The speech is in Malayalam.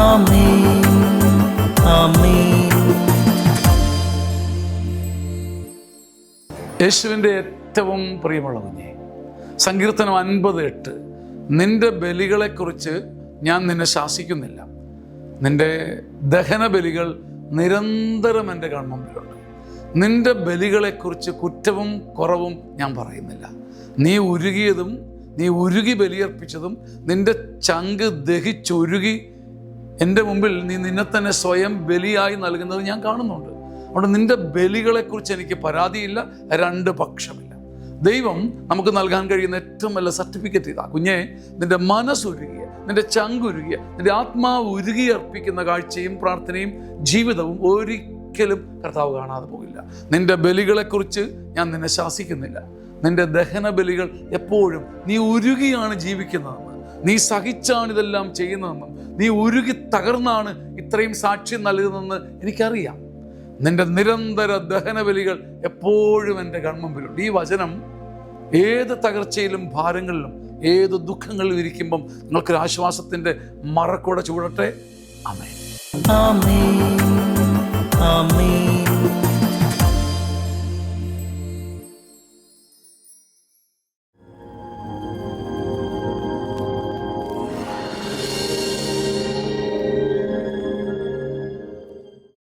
ആമേൻ ആമേൻ. യേശുവിൻ്റെ ഏറ്റവും പ്രിയമുള്ള കുഞ്ഞെ, സങ്കീർത്തനം 50:8, നിന്റെ ബലികളെക്കുറിച്ച് ഞാൻ നിന്നെ ശാസിക്കുന്നില്ല. നിന്റെ ദഹന ബലികൾ നിരന്തരം എൻ്റെ കൺമുമ്പിലുണ്ട്. നിന്റെ ബലികളെക്കുറിച്ച് കുറ്റവും കുറവും ഞാൻ പറയുന്നില്ല. നീ ഉരുകിയതും നീ ഉരുകി ബലിയർപ്പിച്ചതും നിന്റെ ചങ്ക് ദഹിച്ചൊരുകി എൻ്റെ മുമ്പിൽ നീ നിന്നെ തന്നെ സ്വയം ബലിയായി നൽകുന്നത് ഞാൻ കാണുന്നുണ്ട്. അതുകൊണ്ട് നിന്റെ ബലികളെക്കുറിച്ച് എനിക്ക് പരാതിയില്ല, രണ്ട് പക്ഷമില്ല. ദൈവം നമുക്ക് നൽകാൻ കഴിയുന്ന ഏറ്റവും നല്ല സർട്ടിഫിക്കറ്റ് ഇതാ. കുഞ്ഞെ, നിന്റെ മനസ്സുരുകിയ, നിന്റെ ചങ്കുരുകിയ, നിന്റെ ആത്മാവ് ഉരുകി അർപ്പിക്കുന്ന കാഴ്ചയും പ്രാർത്ഥനയും ജീവിതവും ഒരിക്കലും കർത്താവ് കാണാതെ പോകില്ല. നിന്റെ ബലികളെക്കുറിച്ച് ഞാൻ നിന്നെ ശാസിക്കുന്നില്ല. നിന്റെ ദഹന ബലികൾ എപ്പോഴും നീ ഉരുകിയാണ് ജീവിക്കുന്നതെന്ന്, നീ സഹിച്ചാണ് ഇതെല്ലാം ചെയ്യുന്നതെന്നും, നീ ഉരുകി തകർന്നാണ് ഇത്രയും സാക്ഷ്യം നൽകുന്നതെന്ന് എനിക്കറിയാം. നിന്റെ നിരന്തര ദഹനബലികൾ എപ്പോഴും എൻ്റെ കൺമുമ്പിലുണ്ട്. ഈ വചനം ഏത് തകർച്ചയിലും ഭാരങ്ങളിലും ഏത് ദുഃഖങ്ങളിലും ഇരിക്കുമ്പം നിങ്ങൾക്കൊരു ആശ്വാസത്തിൻ്റെ മറക്കൂടെ ചൂടട്ടെ. ആമേൻ ആമേൻ ആമേൻ.